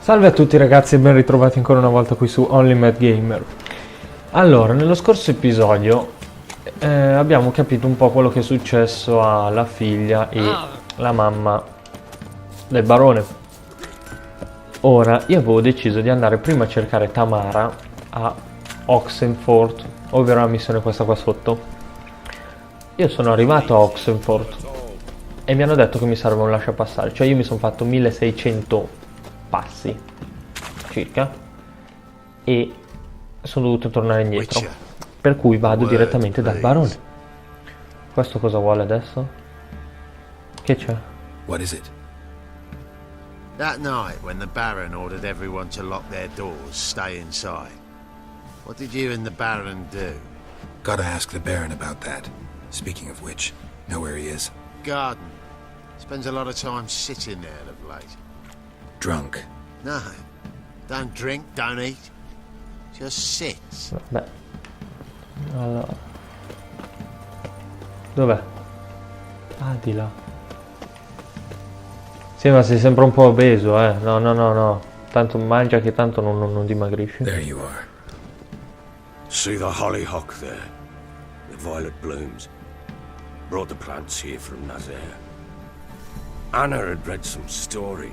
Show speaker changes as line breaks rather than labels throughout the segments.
Salve a tutti ragazzi e ben ritrovati ancora una volta qui su Only Mad Gamer. Allora, nello scorso episodio abbiamo capito un po' quello che è successo alla figlia e la mamma del barone. Ora, io avevo deciso di andare prima a cercare Tamara a Oxenford, ovvero la missione questa qua sotto. Io sono arrivato a Oxenford e mi hanno detto che mi serve un lasciapassare, cioè io mi sono fatto 1600 passi circa e sono dovuto tornare indietro, per cui vado direttamente dal barone. Questo cosa vuole adesso? Che c'è?
What is it?
That night when the Baron ordered everyone to lock their doors, stay inside. What did you and the Baron do?
Gotta ask the Baron about that. Speaking of which, know where he is?
Garden. Spends a lot of time sitting there of late.
Drunk.
No. Don't drink, don't eat. Just sits.
Vabbè. Allora. Dov'è? Ah, di là. Sì, ma sei sempre un po' obeso, eh. No. Tanto mangia che tanto non dimagrisci.
There you are.
See the hollyhock there? The violet blooms. Brought the plants here from Nazaire. Anna had read some story.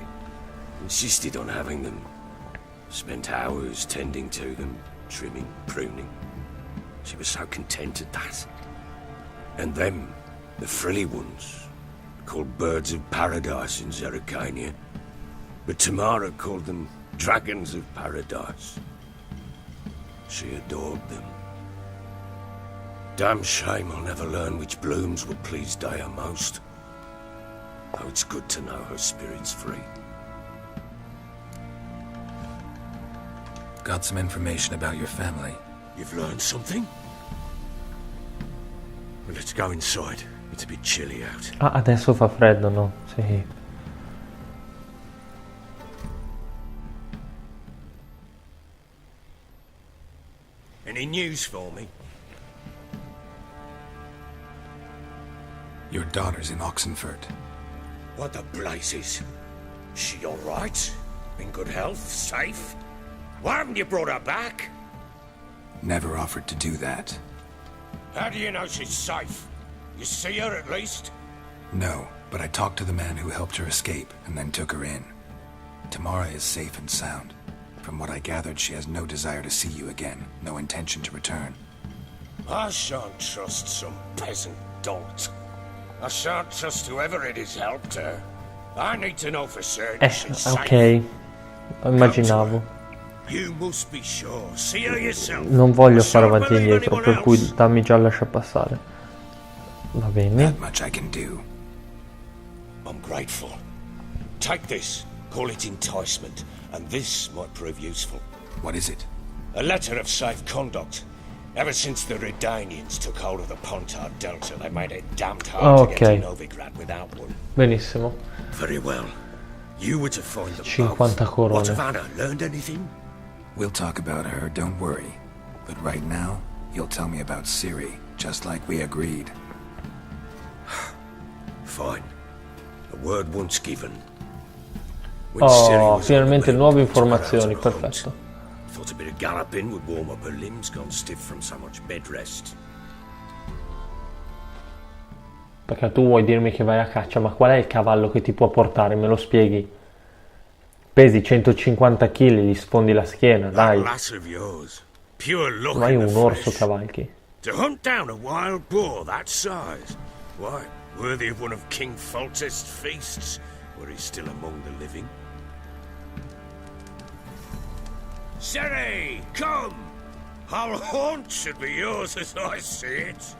Insisted on having them. Spent hours tending to them, trimming, pruning. She was so content at that. And them, the frilly ones, called birds of paradise in Zerrikania. But Tamara called them dragons of paradise. She adored them. Damn shame I'll never learn which blooms would please Daya most. Though it's good to know her spirit's free.
Got some information about your family.
You've learned something? Well, let's go inside. It's a bit chilly out.
Ah, adesso fa freddo, no? Sì.
Any news for me?
Your daughter's in Oxenford.
What the blazes? She all right? In good health? Safe? Why haven't you brought her back?
Never offered to do that.
How do you know she's safe? You see her at least?
No, but I talked to the man who helped her escape and then took her in. Tamara is safe and sound. From what I gathered, she has no desire to see you again, no intention to return.
I shan't trust some peasant dolt. I shan't trust whoever it is helped her. I need to know for certain she's safe.
Ok. Immaginavo.
You must be sure. See her yourself.
Non voglio fare avanti e indietro, per cui dammi già lasciapassare. Va bene.
That much I can do.
I'm grateful. Take this. Call it enticement. And this might prove useful.
What is it?
A letter of safe conduct. Ever since the Redanians took hold of the Pontard Delta, they made it damned hard to get to Novigrad without one.
Benissimo.
Very well. You were to find them
50
both.
corone.
What of Anna? Learned anything?
We'll talk about her, don't worry. But right now, you'll tell me about Ciri, just like we agreed.
Fine. A word once given. When Ciri
Oh,
was
finalmente
on the
nuove
move, took her out
informazioni,
on a hunt.
perfetto.
Thought a bit of galloping would warm up her limbs, gone stiff from so much bed rest.
Perché tu vuoi dirmi che vai a caccia, ma qual è il cavallo che ti può portare? Me lo spieghi? Pesi 150 kg, gli sfondi la schiena,
That
dai.
lass of yours, pure luck
Vai
in
un
the
orso
flesh.
cavalchi.
To hunt down a wild boar that size, why, worthy of one of King Foltest's feasts, where he's still among the living. Ciri, come! Our haunt should be yours as I see it.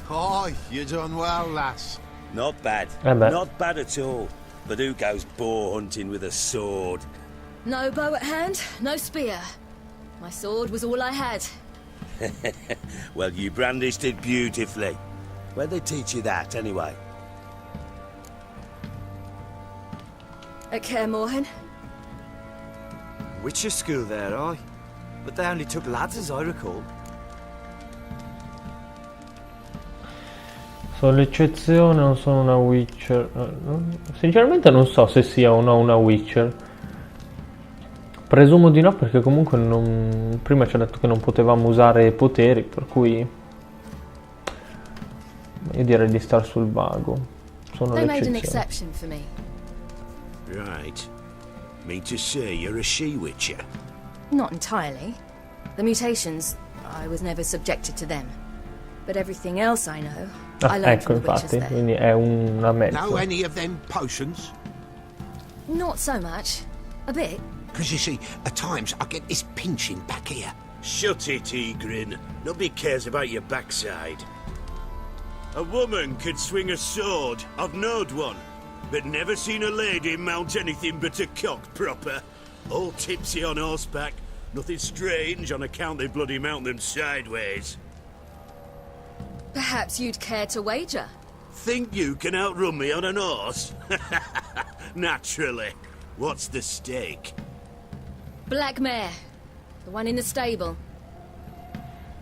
Hi, you done well, lass.
Not bad.
beh.
Not bad at all. But who goes boar hunting with a sword?
No bow at hand, no spear. My sword was all I had.
Well, you brandished it beautifully. Where'd they teach you that, anyway?
At Kaer Morhen.
Witcher school there, aye. But they only took lads, as I recall.
Sono l'eccezione, non sono una Witcher. Sinceramente non so se sia o no una Witcher. Presumo di no perché comunque non... prima ci ha detto che non potevamo usare poteri, per cui io direi di star sul vago. Sono
They made an
l'eccezione.
exception for me.
Right. Mean to say you're a she-witcher?
Not entirely. The mutations, I was never subjected to them. But everything else I know, I learned
Ecco,
from the witches
infatti,
there.
quindi è una mezza.
Know any of them potions?
Not so much. A bit.
Because you see, at times I get this pinching back here.
Shut it, Egrin. Nobody cares about your backside. A woman could swing a sword. I've knowed one. But never seen a lady mount anything but a cock proper. All tipsy on horseback. Nothing strange on account they bloody mount them sideways.
Perhaps you'd care to wager?
Think you can outrun me on an horse? Naturally. What's the stake?
Black mare. The one in the stable.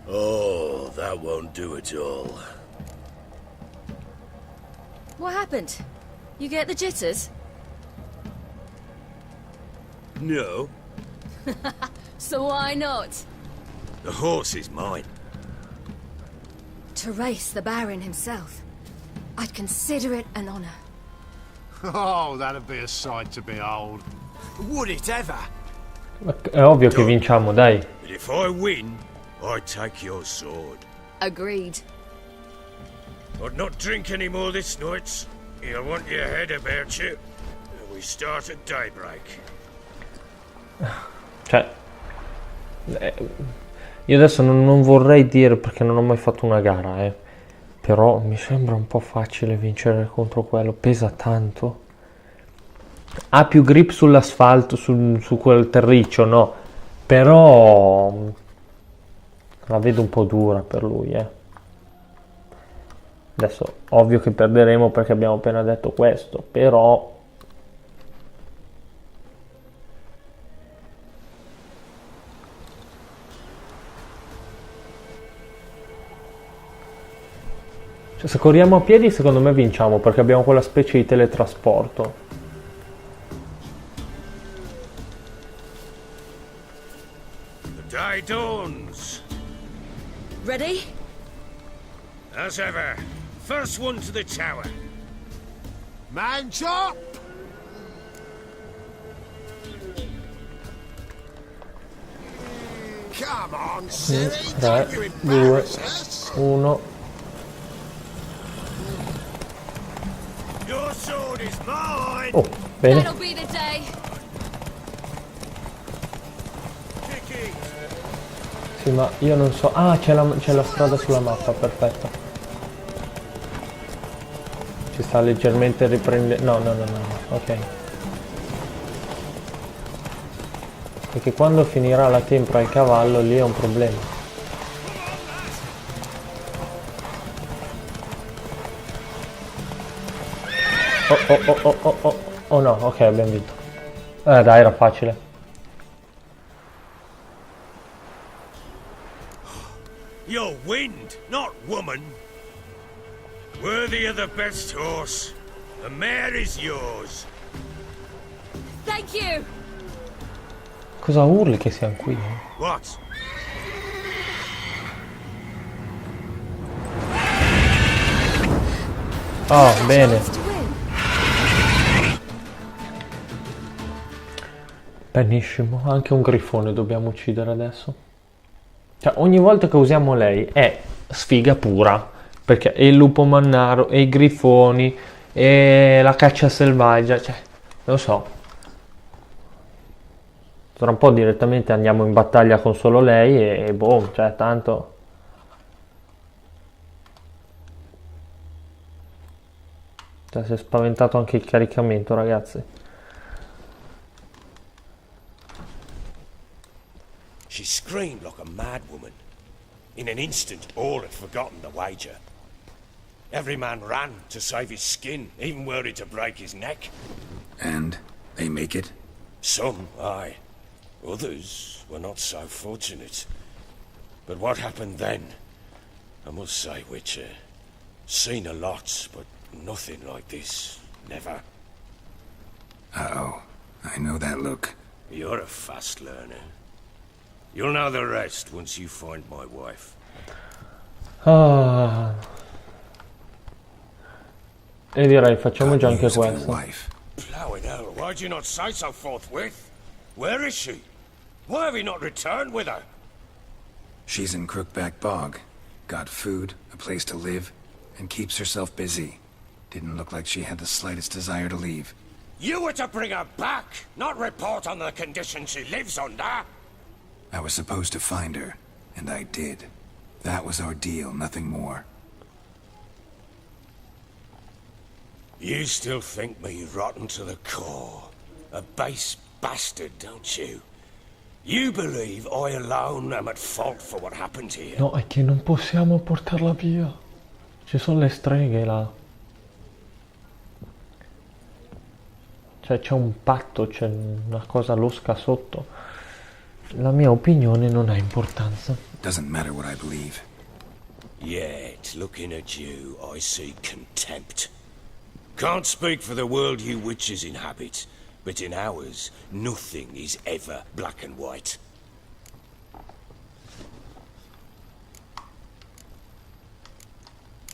Oh, that won't do at all.
What happened? You get the jitters?
No.
So why not?
The horse is mine.
To race the Baron himself. I'd consider it an honor.
Oh, that'd be a sight to behold.
Would it ever?
È ovvio che vinciamo, dai.
But if I win, I take your sword.
Agreed.
I'd not drink any more this night. You'll want your head about you. And we start at daybreak.
Cioè, io adesso non vorrei dire perché non ho mai fatto una gara, però mi sembra un po' facile vincere contro quello, pesa tanto. Ha più grip sull'asfalto, su quel terriccio, no? Però la vedo un po' dura per lui, Adesso, ovvio che perderemo perché abbiamo appena detto questo, però... Cioè, se corriamo a piedi secondo me vinciamo perché abbiamo quella specie di teletrasporto.
The day dawns.
Ready?
As ever. First one to the tower.
Man chop! Come on, silly.
3,
Don't you
2,
embarrass us.
1.
Your sword is mine.
Oh, bene.
That'll be the day.
Kicky.
Sì, ma io non so... Ah, c'è la strada sulla mappa, perfetto. Ci sta leggermente riprendendo... No, ok. Perché quando finirà la tempra al cavallo lì è un problema. Oh no, ok, abbiamo vinto. Dai, era facile.
You're wind, not woman. Worthy of the best horse. The mare is yours.
Thank you.
Cosa urli che siamo qui?
What?
Oh, bene.
Chance to win.
Benissimo, anche un grifone dobbiamo uccidere adesso. Cioè, ogni volta che usiamo lei è sfiga pura. Perché è il lupo mannaro, e i grifoni, e la caccia selvaggia, cioè, non so. Tra un po' direttamente andiamo in battaglia con solo lei e boom, cioè, tanto... Cioè, si è spaventato anche il caricamento, ragazzi.
She screamed like a mad woman. In an instant, all had forgotten the wager. Every man ran to save his skin, even were it to break his neck.
And they make it?
Some, aye. Others were not so fortunate. But what happened then? I must say, Witcher, Seen a lot, but nothing like this. Never.
Uh-oh. I know that look.
You're a fast learner. You'll know the rest once you find my wife.
Ah. E direi facciamo già anche
News of your
questo.
wife.
Blowing hell, why'd you not say so forthwith? Where is she? Why have you not returned with her?
She's in Crookback Bog. Got food, a place to live, and keeps herself busy. Didn't look like she had the slightest desire to leave.
You were to bring her back, not report on the conditions she lives under.
I was supposed to find her, and I did. That was our deal, nothing more.
You still think me rotten to the core. A base bastard, don't you? You believe I alone am at fault for what happened here?
No, è che non possiamo portarla via. Ci sono le streghe là. Cioè c'è un patto, c'è una cosa losca sotto. La mia opinione non ha importanza.
Doesn't matter what I believe.
Yet, looking at you, I see contempt. Can't speak for the world you witches inhabit, but in ours, nothing is ever black and white.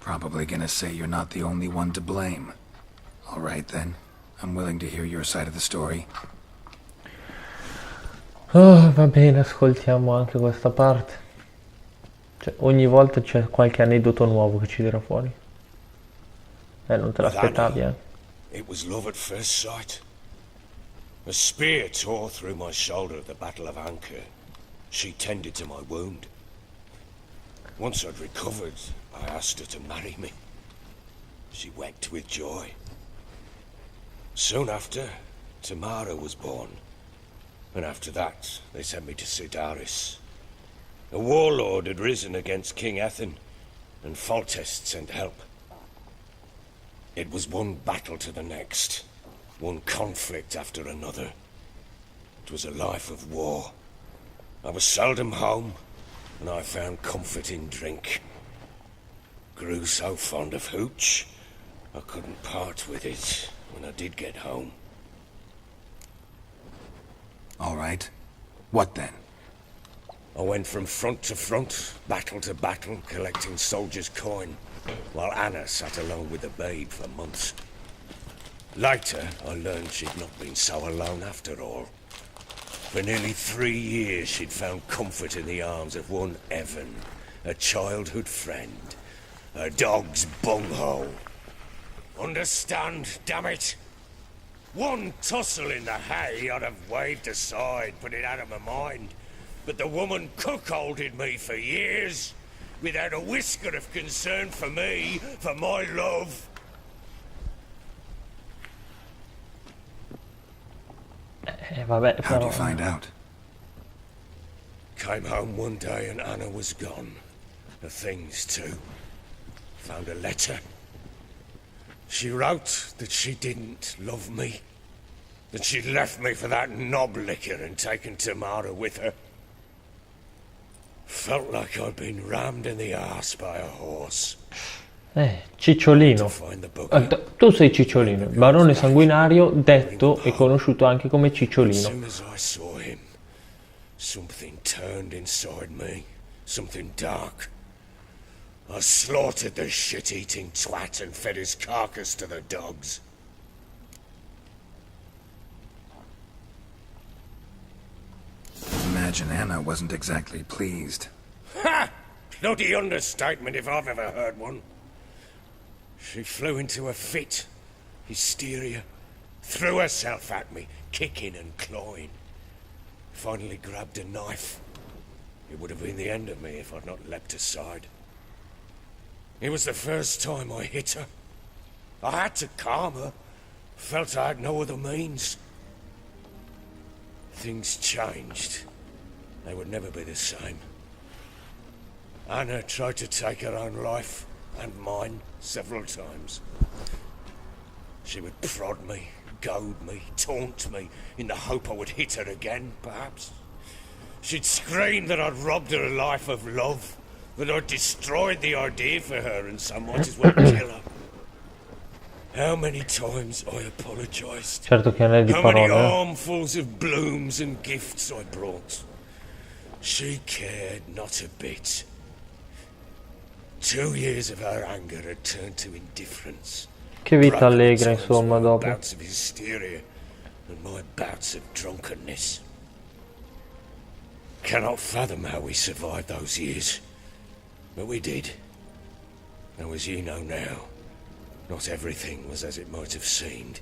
Probably gonna say you're not the only one to blame. All right then. I'm willing to hear your side of the story.
Oh, va bene, ascoltiamo anche questa parte. Cioè, ogni volta c'è qualche aneddoto nuovo che ci tira fuori. Non te l'aspettavi, eh?
It was love at first sight. A spear tore through my shoulder at the Battle of Anchor. She tended to my wound. Once I'd recovered, I asked her to marry me. She wept with joy. Soon after, Tamara was born. And after that, they sent me to Sidaris. A warlord had risen against King Ethan, and Foltest sent help. It was one battle to the next, one conflict after another. It was a life of war. I was seldom home, and I found comfort in drink. Grew so fond of hooch, I couldn't part with it when I did get home.
All right. What then?
I went from front to front, battle to battle, collecting soldiers' coin, while Anna sat alone with the babe for months. Later, I learned she'd not been so alone after all. For nearly 3 years, she'd found comfort in the arms of one Evan, a childhood friend, a dog's bunghole. Understand, damn it? One tussle in the hay I'd have waved aside, put it out of my mind. But the woman cuckolded me for years, without a whisker of concern for me, for my love.
Vabbè,
How'd
però...
you find out?
Came home one day and Anna was gone. The things too. Found a letter. She wrote that she didn't love me. That she'd left me for that knob licker and taken Tamara with her. Felt like I'd been rammed in the arse by a horse.
Cicciolino.
To find the bugger.
Tu sei Cicciolino, il barone sanguinario, detto e conosciuto anche come
As
Cicciolino.
soon as I saw him, something turned inside me. Something dark. I slaughtered the shit-eating twat and fed his carcass to the dogs.
Imagine Anna wasn't exactly pleased.
Ha! Bloody understatement if I've ever heard one. She flew into a fit. Hysteria. Threw herself at me, kicking and clawing. Finally grabbed a knife. It would have been the end of me if I'd not leapt aside. It was the first time I hit her. I had to calm her. Felt I had no other means. Things changed. They would never be the same. Anna tried to take her own life, and mine, several times. She would prod me, goad me, taunt me, in the hope I would hit her again, perhaps. She'd scream that I'd robbed her life of love, that I destroyed the idea for her and some might as well kill her. How many times I apologized.
Certo che non è di
How many
parole.
armfuls of blooms and gifts I brought. She cared not a bit. 2 years of her anger had turned to indifference.
Che vita
Broken
allegra,
times
insomma,
were
dopo.
bouts of hysteria and my bouts of drunkenness. Cannot fathom how we survived those years, but we did. Now, as you know now, not everything was as it might have seemed.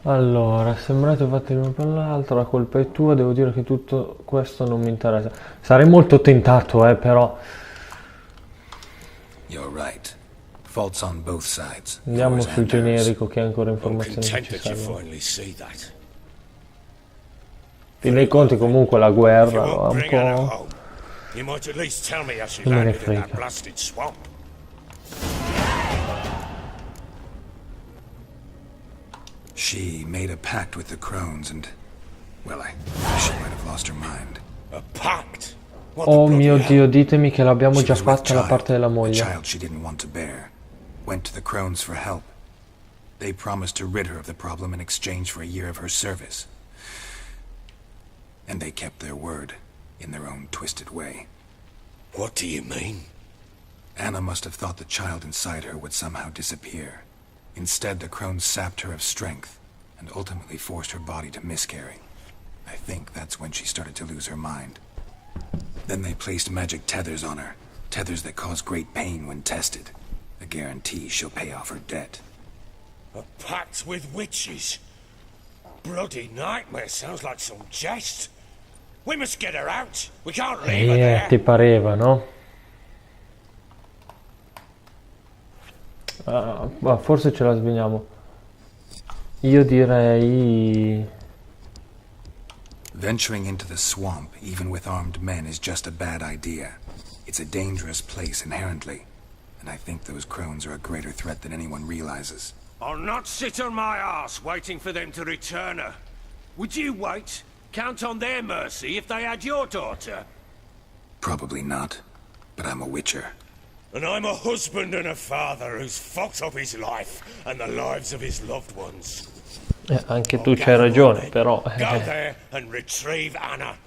Allora, sembrate fatti l'uno per l'altro, la colpa è tua, devo dire che tutto questo non mi interessa. Sarei molto tentato, però.
You're right. Faults on both sides.
Andiamo
yours
sul
and hers.
generico che ha ancora
I'm
informazioni
content that you
necessarie.
finally see that.
In dei conti comunque la
If you
guerra
won't
va un
bring Anna
po'...
home, you might at least tell me how she
Non me ne
landed in that
frega.
blasted swamp.
She made a pact with the crones and, well, she might have lost her mind.
A pact? What
Oh
the bloody
mio
hell?
Dio, ditemi che l'abbiamo
She
già
was with
fatta la
child,
parte della
a
moglie.
child she didn't want to bear. Went to the crones for help. They promised to rid her of the problem in exchange for a year of her service. And they kept their word, in their own twisted way.
What do you mean?
Anna must have thought the child inside her would somehow disappear. Instead, the crones sapped her of strength, and ultimately forced her body to miscarry. I think that's when she started to lose her mind. Then they placed magic tethers on her, tethers that cause great pain when tested. A guarantee she'll pay off her debt.
A pact with witches? Bloody nightmare, sounds like some jest. We must get her out. We can't leave her there.
Ti pareva, no? Ma forse ce la sveniamo. Io direi...
Venturing into the swamp, even with armed men, is just a bad idea. It's a dangerous place inherently, and I think those crones are a greater threat than anyone realizes.
I'll not sit on my arse waiting for them to return her. Would you wait? Count on their mercy if they had your daughter?
Probably not, but I'm a witcher.
And I'm a husband and a father who's fucked up his life and the lives of his loved ones.
Anche tu c'hai ragione, però...
Go there and retrieve Anna.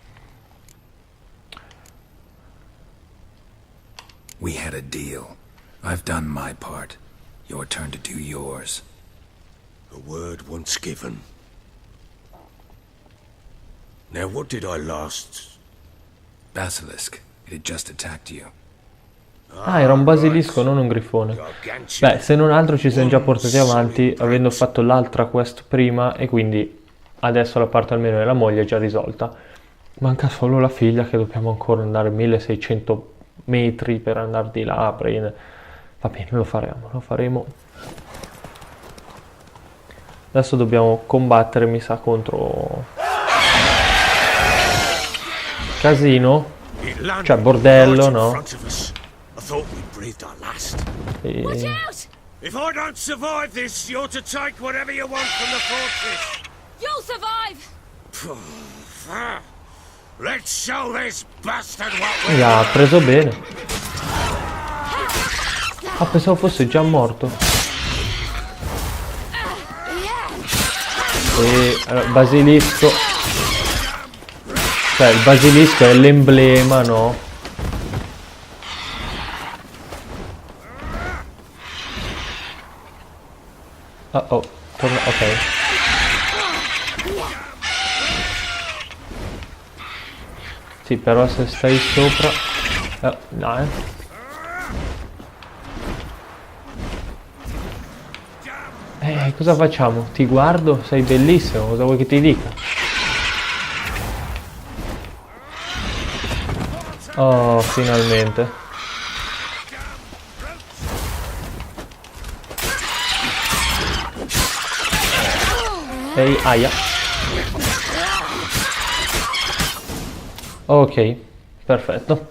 We had a deal. I've done my part. Your turn to do yours.
A word once given. Now what did I last...
Basilisk. It had just attacked you.
Ah, era un basilisco, non un grifone. Beh, se non altro ci siamo già portati avanti avendo fatto l'altra quest prima e quindi adesso la parte almeno della moglie è già risolta. Manca solo la figlia che dobbiamo ancora andare 1600 metri per andare di là a prendere. Va bene, lo faremo. Adesso dobbiamo combattere, mi sa, contro... Casino? Cioè bordello, no? E...
If I don't survive this, you're to take whatever you want from the fortress.
You'll survive!
Let's show this bastard what
Mi
we
ha preso bene. Ah, pensavo fosse già morto. E allora, basilisco. Cioè il basilisco è l'emblema, no? Oh, torna, ok. Sì, però se stai sopra... no, cosa facciamo? Ti guardo, sei bellissimo, cosa vuoi che ti dica? Oh, finalmente. Ehi, aia. Ok, perfetto.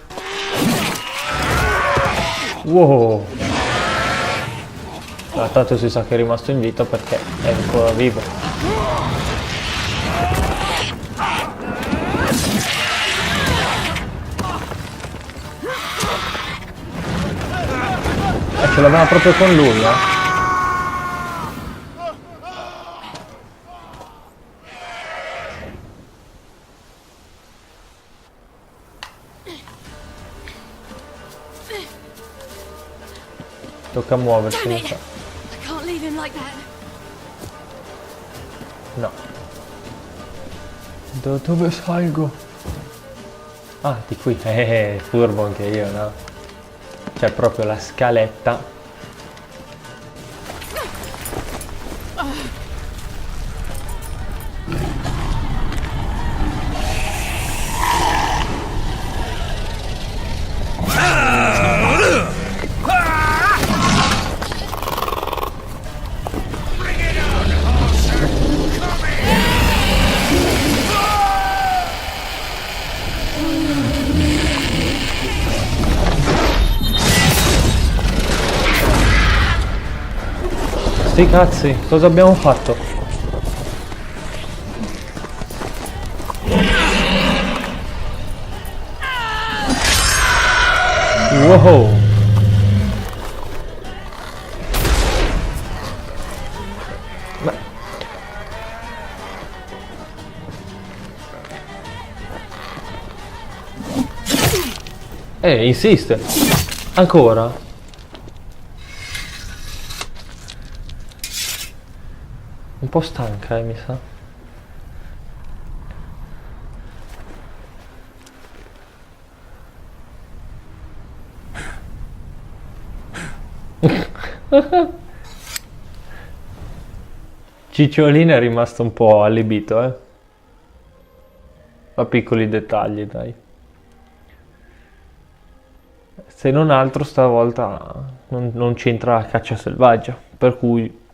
Wow. Tanto si sa che è rimasto in vita perché è ancora vivo. ce l'aveva proprio con lui, Tocca muoversi, mi sa.
I can't leave him like that.
No. Da dove salgo? Ah, di qui. Furbo anche io, no? C'è proprio la scaletta. Sti cazzi, cosa abbiamo fatto? Wow! Insiste. Ancora? Un po' stanca, mi sa. Cicciolina è rimasto un po' allibito, a piccoli dettagli, dai. Se non altro stavolta non c'entra la caccia selvaggia, per cui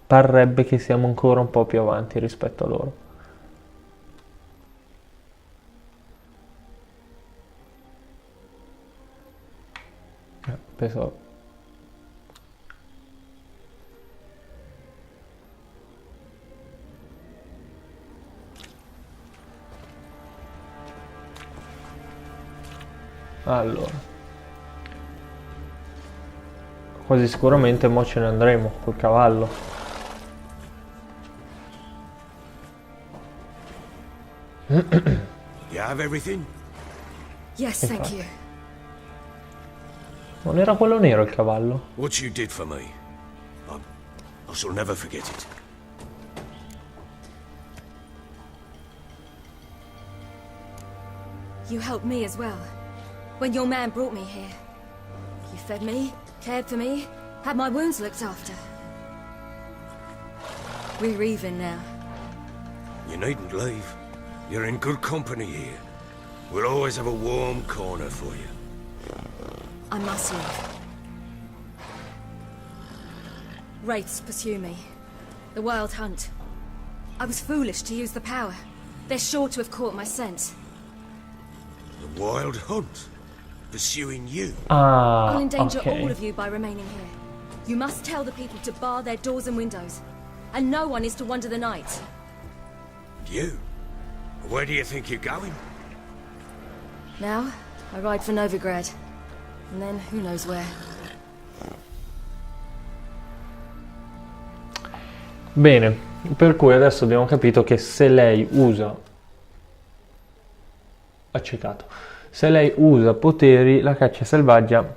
parrebbe che siamo ancora un po' più avanti rispetto a loro. Penso... Allora, quasi sicuramente mo ce ne andremo col cavallo.
You have everything?
Yes, thank you.
Non era quello nero il cavallo?
What you did for me, I shall never forget it.
You helped me as well. When your man brought me here. You fed me, cared for me, had my wounds looked after. We're even now.
You needn't leave. You're in good company here. We'll always have a warm corner for you.
I must leave. Wraiths pursue me. The wild hunt. I was foolish to use the power. They're sure to have caught my scent.
The wild hunt? Pursuing you?
I'll endanger all of you by remaining here. You must tell the people to bar their doors and windows. And no one is to wander the night.
You? Where do you think you're going?
Now, I ride for Novigrad. And then, who knows where.
Bene, per cui adesso abbiamo capito che se lei usa... Accettato. Se lei usa poteri, la caccia selvaggia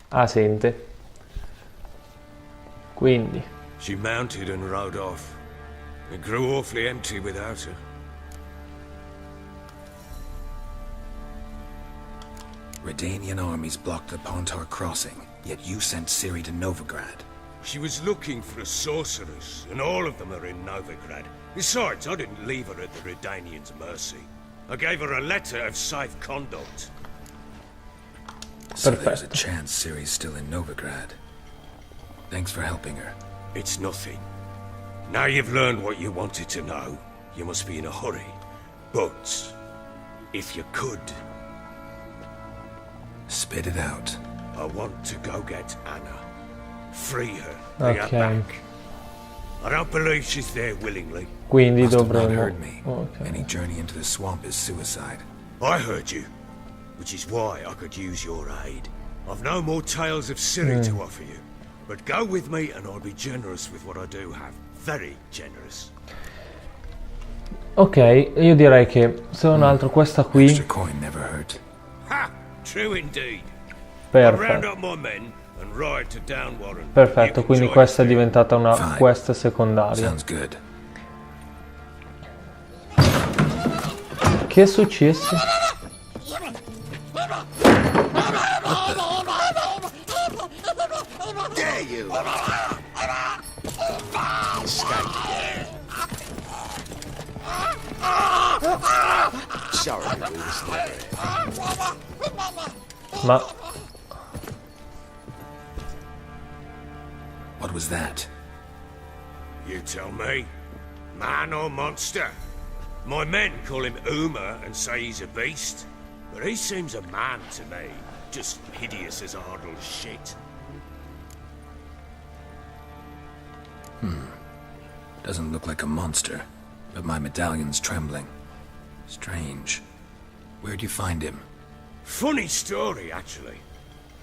assente. Quindi...
She mounted and rode off. It grew awfully empty without her.
Redanian armies blocked the Pontar crossing, yet you sent Ciri to Novigrad.
She was looking for a sorceress, and all of them are in Novigrad. Besides, I didn't leave her at the Redanians' mercy. I gave her a letter of safe conduct.
So there's a chance Ciri's still in Novigrad. Thanks for helping her.
It's nothing. Now you've learned what you wanted to know, you must be in a hurry. But, if you could...
Spit it out.
I want to go get Anna. Free her. Bring her back. I don't believe she's there willingly.
Quindi
Must have not
dovremo...
heard me. Any journey into the swamp is suicide.
I heard you, which is why I could use your aid. I've no more tales of Ciri to offer you, but go with me and I'll be generous with what I do have. Very generous.
Ok, io direi che se non altro questa qui...
Extra coin never hurt.
Ha! True indeed. I'll round
Perfetto,
up my men and ride to Downwarren.
perfetto,
You can
quindi
join
questa è
us there.
diventata una
Fine.
quest secondaria.
Sounds good.
Che è successo?
Dare you! Escape. Sorry, we was never.
Ma...
What was that?
You tell me. Man or monster? My men call him Uma and say he's a beast, but he seems a man to me. Just hideous as Ardle's shit.
Doesn't look like a monster, but my medallion's trembling. Strange. Where'd you find him?
Funny story, actually.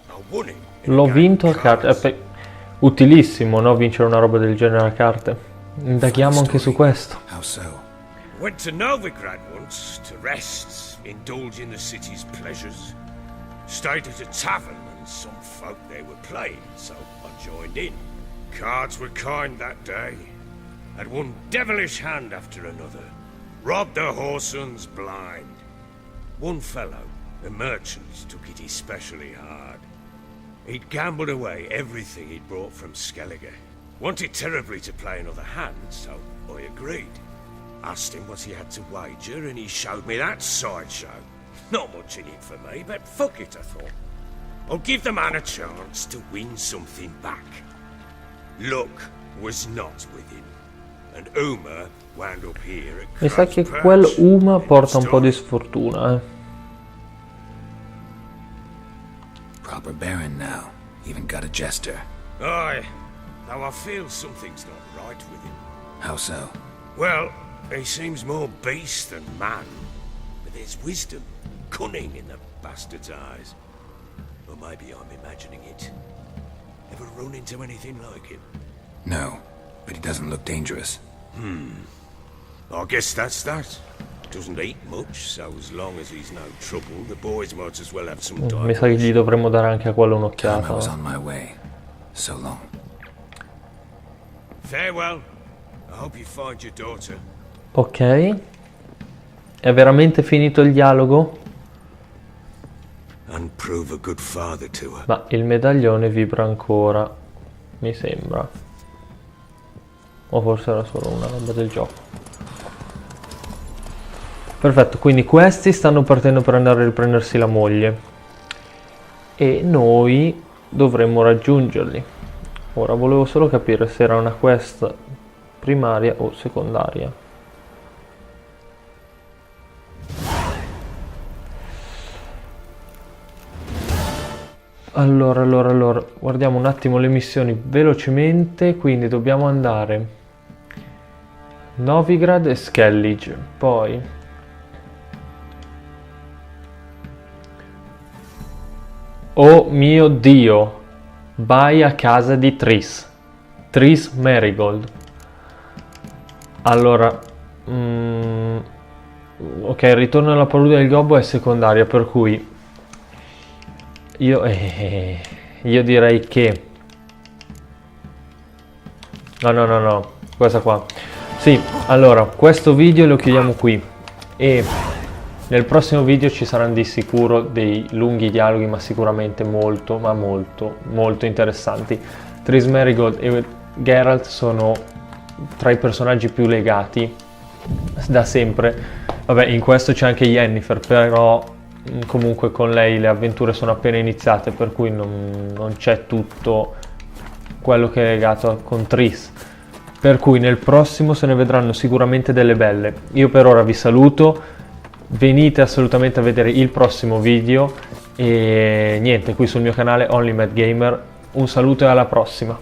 I won him. in a
L'ho
game
vinto
of
a carte.
cards.
Utilissimo, no? Vincere una roba del genere a carte. Indaghiamo anche su questo.
How so?
Went to Novigrad once to rest, indulge in the city's pleasures. Stayed at a tavern and some folk there were playing, so I joined in. Cards were kind that day. Had one devilish hand after another. Robbed the whoresons blind. One fellow, a merchant, took it especially hard. He'd gambled away everything he'd brought from Skellige. Wanted terribly to play another hand, so I agreed. Asked him what he had to wager, and he showed me that sideshow. Not much in it for me, but fuck it, I thought. I'll give the man a chance to win something back. Luck was not with him, and Uma wound up here at
Mi sa
Crow's
che
Perch.
quel Uma
End of
porta un po' di
story.
sfortuna,
Proper baron now. Even got a jester.
Aye, though I feel something's not right with him.
How so?
Well, he seems more beast than man, but there's wisdom, cunning in the bastard's eyes. Or maybe I'm imagining it. Ever run into anything like him?
No, but he doesn't look dangerous.
I guess that's that. Doesn't eat much, so as long as he's no trouble, the boys might as well have some
Mi sa che gli dovremmo dare anche a quello
Time I
un'occhiata.
was on my way. So long.
Farewell. I hope you find your daughter.
Ok. È veramente finito il dialogo?
And prove a good father to her.
Ma il medaglione vibra ancora, mi sembra. O forse era solo una roba del gioco. Perfetto, quindi questi stanno partendo per andare a riprendersi la moglie. E noi dovremmo raggiungerli. Ora volevo solo capire se era una quest primaria o secondaria. Allora, guardiamo un attimo le missioni velocemente, quindi dobbiamo andare Novigrad e Skellige, poi oh mio Dio, vai a casa di Triss Merigold. Allora, ok, il ritorno alla palude del gobbo è secondaria, per cui io direi che no, questa qua. Sì, allora, questo video lo chiudiamo qui e nel prossimo video ci saranno di sicuro dei lunghi dialoghi, ma sicuramente molto interessanti. Triss Merigold e Geralt sono tra i personaggi più legati da sempre. Vabbè, in questo c'è anche Yennefer, però comunque con lei le avventure sono appena iniziate, per cui non c'è tutto quello che è legato con Triss. Per cui nel prossimo se ne vedranno sicuramente delle belle. Io per ora vi saluto, venite assolutamente a vedere il prossimo video e niente, qui sul mio canale Only Mad Gamer. Un saluto e alla prossima.